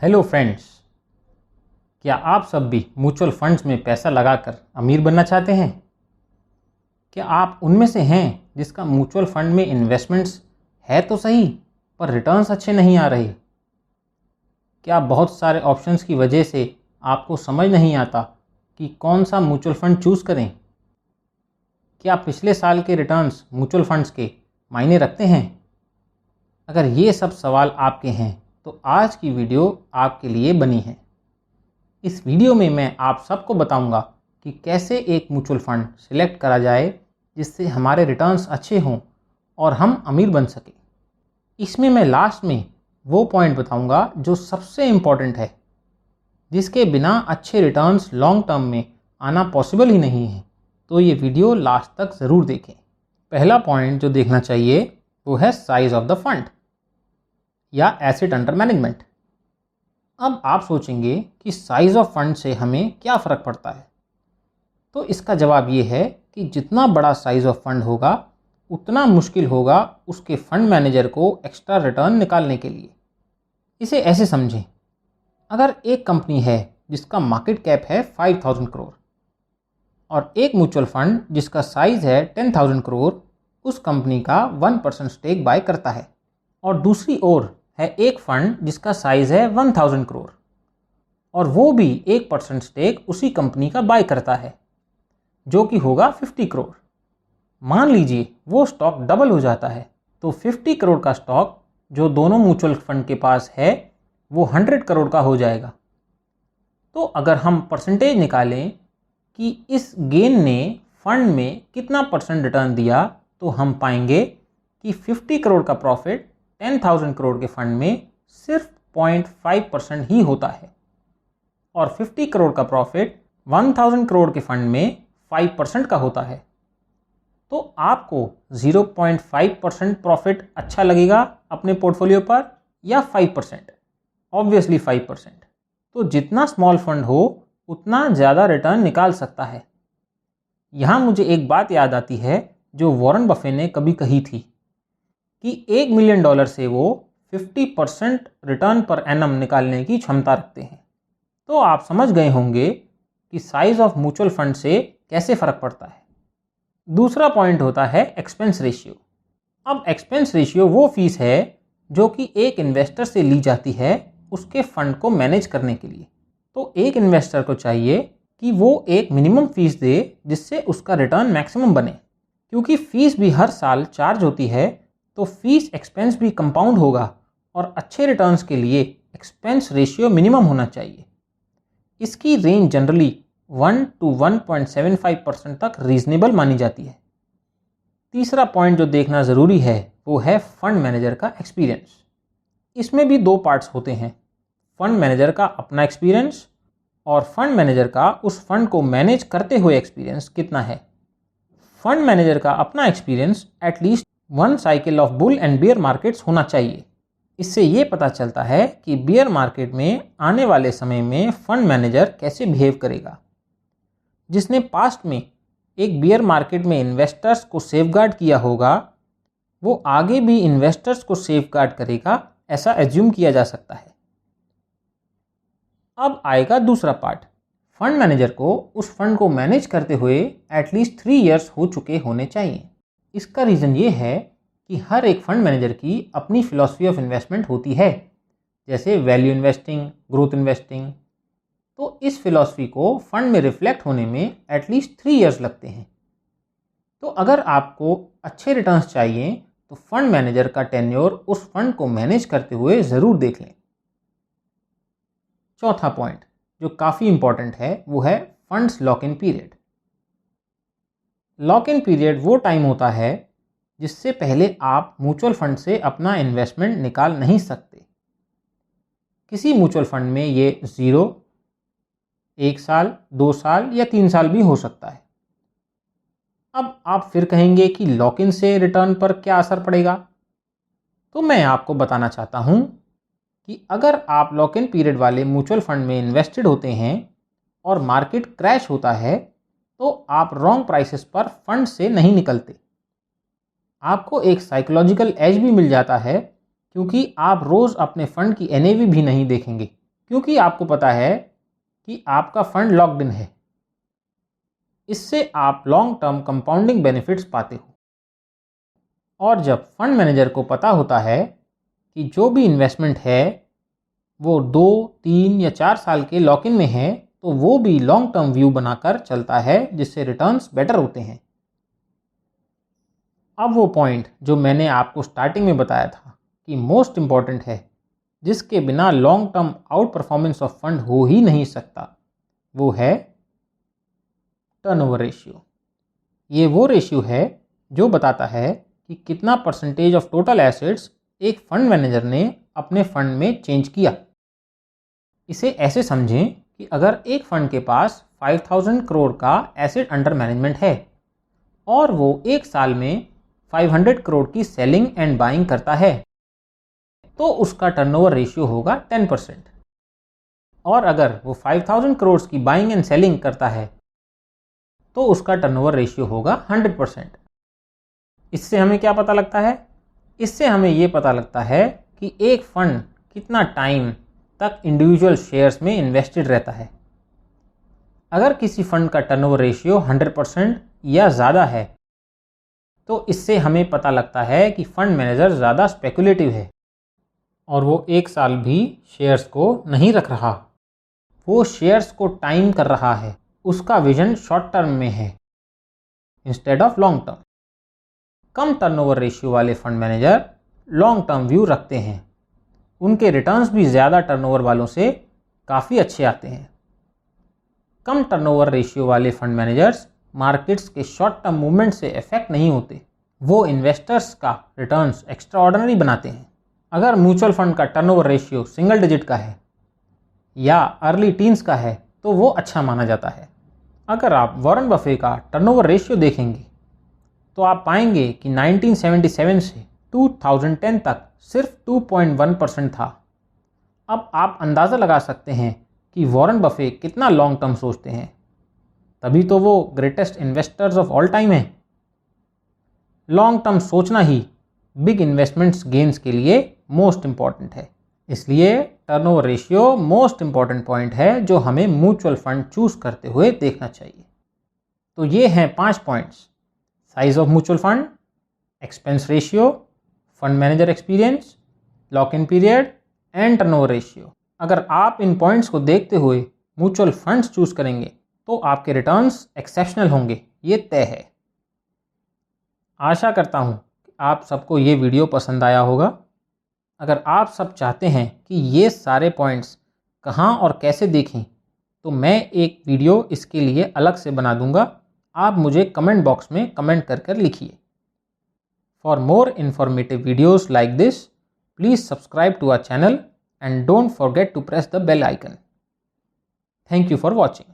Hello friends, क्या आप सब भी म्यूचुअल फंड्स में पैसा लगाकर अमीर बनना चाहते हैं? क्या आप उनमें से हैं जिसका म्यूचुअल फंड में इन्वेस्टमेंट्स है तो सही पर रिटर्न्स अच्छे नहीं आ रहे? क्या बहुत सारे ऑप्शंस की वजह से आपको समझ नहीं आता कि कौन सा म्यूचुअल फंड चूज़ करें? क्या पिछले साल के रिटर्न्स म्यूचुअल फंड्स के मायने रखते हैं? अगर ये सब सवाल आपके हैं तो आज की वीडियो आपके लिए बनी है। इस वीडियो में मैं आप सबको बताऊंगा कि कैसे एक म्यूचुअल फंड सिलेक्ट करा जाए जिससे हमारे रिटर्न्स अच्छे हों और हम अमीर बन सकें। इसमें मैं लास्ट में वो पॉइंट बताऊंगा जो सबसे इम्पॉर्टेंट है, जिसके बिना अच्छे रिटर्न्स लॉन्ग टर्म में आना पॉसिबल ही नहीं है। तो ये वीडियो लास्ट तक ज़रूर देखें। पहला पॉइंट जो देखना चाहिए वो है साइज़ ऑफ द फंड या एसेट अंडर मैनेजमेंट। अब आप सोचेंगे कि साइज़ ऑफ फंड से हमें क्या फ़र्क पड़ता है, तो इसका जवाब ये है कि जितना बड़ा साइज़ ऑफ फंड होगा उतना मुश्किल होगा उसके फंड मैनेजर को एक्स्ट्रा रिटर्न निकालने के लिए। इसे ऐसे समझें, अगर एक कंपनी है जिसका मार्केट कैप है 5000 करोड़ और एक म्यूचुअल फंड जिसका साइज़ है 10,000 करोड़ उस कंपनी का 1% स्टेक बाय करता है, और दूसरी ओर है एक फंड जिसका साइज़ है 1000 करोड़ और वो भी 1% स्टेक उसी कंपनी का बाय करता है, जो कि होगा 50 करोड़। मान लीजिए वो स्टॉक डबल हो जाता है, तो 50 करोड़ का स्टॉक जो दोनों म्यूचुअल फंड के पास है वो 100 करोड़ का हो जाएगा। तो अगर हम परसेंटेज निकालें कि इस गेन ने फंड में कितना परसेंट रिटर्न दिया, तो हम पाएंगे कि 50 करोड़ का प्रॉफिट 10,000 करोड़ के फंड में सिर्फ 0.5% ही होता है और 50 करोड़ का प्रॉफिट 1000 करोड़ के फंड में 5% का होता है। तो आपको 0.5% प्रॉफिट अच्छा लगेगा अपने पोर्टफोलियो पर या 5%? ऑब्वियसली 5%। तो जितना स्मॉल फंड हो उतना ज़्यादा रिटर्न निकाल सकता है। यहाँ मुझे एक बात याद आती है जो वॉरेन बफे ने कभी कही थी कि $1 मिलियन से वो 50% रिटर्न पर एनम निकालने की क्षमता रखते हैं। तो आप समझ गए होंगे कि साइज़ ऑफ म्यूचुअल फंड से कैसे फ़र्क पड़ता है। दूसरा पॉइंट होता है एक्सपेंस रेशियो। अब एक्सपेंस रेशियो वो फीस है जो कि एक इन्वेस्टर से ली जाती है उसके फंड को मैनेज करने के लिए। तो एक इन्वेस्टर को चाहिए कि वो एक मिनिमम फीस दे जिससे उसका रिटर्न मैक्सिमम बने। क्योंकि फ़ीस भी हर साल चार्ज होती है, तो फीस एक्सपेंस भी कंपाउंड होगा और अच्छे रिटर्न्स के लिए एक्सपेंस रेशियो मिनिमम होना चाहिए। इसकी रेंज जनरली 1 to 1.75% तक रीजनेबल मानी जाती है। तीसरा पॉइंट जो देखना ज़रूरी है वो है फंड मैनेजर का एक्सपीरियंस। इसमें भी दो पार्ट्स होते हैं, फंड मैनेजर का अपना एक्सपीरियंस और फंड मैनेजर का उस फंड को मैनेज करते हुए एक्सपीरियंस कितना है। फंड मैनेजर का अपना experience at least 1 cycle of bull and bear markets होना चाहिए। इससे ये पता चलता है कि बियर मार्केट में आने वाले समय में फंड मैनेजर कैसे बिहेव करेगा। जिसने पास्ट में एक बियर मार्केट में इन्वेस्टर्स को सेफगार्ड किया होगा वो आगे भी इन्वेस्टर्स को सेफगार्ड करेगा, ऐसा एज्यूम किया जा सकता है। अब आएगा दूसरा पार्ट, फंड मैनेजर को उस फंड को मैनेज करते हुए एटलीस्ट 3 इयर्स हो चुके होने चाहिए। इसका रीज़न ये है कि हर एक फंड मैनेजर की अपनी फिलॉसफी ऑफ इन्वेस्टमेंट होती है, जैसे वैल्यू इन्वेस्टिंग, ग्रोथ इन्वेस्टिंग। तो इस फिलॉसफी को फंड में रिफ्लेक्ट होने में एटलीस्ट 3 इयर्स लगते हैं। तो अगर आपको अच्छे रिटर्न्स चाहिए तो फंड मैनेजर का टेन्योर उस फंड को मैनेज करते हुए ज़रूर देख लें। चौथा पॉइंट जो काफ़ी इंपॉर्टेंट है वो है funds lock in period. Lock in period वो टाइम होता है जिससे पहले आप म्यूचुअल फंड से अपना इन्वेस्टमेंट निकाल नहीं सकते। किसी म्यूचुअल फंड में ये 0, 1 साल, 2 साल या 3 साल भी हो सकता है। अब आप फिर कहेंगे कि लॉक इन से रिटर्न पर क्या असर पड़ेगा, तो मैं आपको बताना चाहता हूँ कि अगर आप लॉक इन पीरियड वाले म्यूचुअल फंड में इन्वेस्टेड होते हैं और मार्केट क्रैश होता है तो आप रॉन्ग प्राइसेस पर फंड से नहीं निकलते। आपको एक साइकोलॉजिकल एज भी मिल जाता है क्योंकि आप रोज़ अपने फंड की एनएवी भी नहीं देखेंगे, क्योंकि आपको पता है कि आपका फंड लॉक्ड इन है। इससे आप लॉन्ग टर्म कंपाउंडिंग बेनिफिट्स पाते हो। और जब फंड मैनेजर को पता होता है कि जो भी इन्वेस्टमेंट है वो 2, 3 या 4 साल के लॉक इन में है, तो वो भी लॉन्ग टर्म व्यू बनाकर चलता है, जिससे रिटर्न्स बेटर होते हैं। अब वो पॉइंट जो मैंने आपको स्टार्टिंग में बताया था कि मोस्ट इम्पॉर्टेंट है, जिसके बिना long term out performance of fund हो ही नहीं सकता, वो है टर्नओवर रेशियो। ये वो रेशियो है जो बताता है कि कितना परसेंटेज ऑफ टोटल एसेट्स एक फंड मैनेजर ने अपने फंड में चेंज किया। इसे ऐसे समझें कि अगर एक फंड के पास 5000 करोड़ का एसेट अंडर मैनेजमेंट है और वो एक साल में 500 करोड़ की सेलिंग एंड बाइंग करता है, तो उसका टर्नओवर रेशियो होगा 10%। और अगर वो 5000 करोड़ की बाइंग एंड सेलिंग करता है तो उसका टर्नओवर रेशियो होगा 100%। इससे हमें क्या पता लगता है? इससे हमें ये पता लगता है कि एक फंड कितना टाइम तक इंडिविजुअल शेयर्स में इन्वेस्टेड रहता है। अगर किसी फंड का टर्नओवर रेशियो 100% या ज़्यादा है, तो इससे हमें पता लगता है कि फंड मैनेजर ज़्यादा स्पेकुलेटिव है और वो एक साल भी शेयर्स को नहीं रख रहा। वो शेयर्स को टाइम कर रहा है, उसका विजन शॉर्ट टर्म में है इंस्टेड ऑफ लॉन्ग टर्म। कम टर्नओवर रेशियो वाले fund manager long term view रखते हैं। उनके रिटर्न्स भी ज़्यादा टर्नओवर वालों से काफ़ी अच्छे आते हैं। कम टर्नओवर रेशियो वाले फंड मैनेजर्स मार्केट्स के शॉर्ट टर्म मूवमेंट से इफेक्ट नहीं होते। वो इन्वेस्टर्स का रिटर्न्स एक्स्ट्रा ऑर्डिनरी बनाते हैं। अगर म्यूचुअल फंड का टर्नओवर रेशियो सिंगल डिजिट का है या अर्ली टीन्स का है, तो वो अच्छा माना जाता है। अगर आप वॉरेन बफे का टर्नओवर रेशियो देखेंगे तो आप पाएंगे कि 1977 से 2010 तक सिर्फ 2.1% था। अब आप अंदाज़ा लगा सकते हैं कि वॉरेन बफे कितना लॉन्ग टर्म सोचते हैं, तभी तो वो greatest investors of all time हैं। लॉन्ग टर्म सोचना ही बिग इन्वेस्टमेंट्स गेन्स के लिए मोस्ट इम्पॉर्टेंट है। इसलिए turnover ratio most important point है जो हमें म्यूचुअल फंड चूज करते हुए देखना चाहिए। तो ये हैं 5 points: size of mutual fund, expense ratio, fund manager experience, lock in period and turnover ratio. अगर आप इन पॉइंट्स को देखते हुए म्यूचुअल फंड्स चूज करेंगे तो आपके रिटर्न्स एक्सेप्शनल होंगे, ये तय है। आशा करता हूँ कि आप सबको ये वीडियो पसंद आया होगा। अगर आप सब चाहते हैं कि ये सारे पॉइंट्स कहाँ और कैसे देखें, तो मैं एक वीडियो इसके लिए अलग से बना दूंगा। आप मुझे कमेंट बॉक्स में कमेंट कर लिखिए। For more informative videos like this, please subscribe to our channel and don't forget to press the bell icon. Thank you for watching.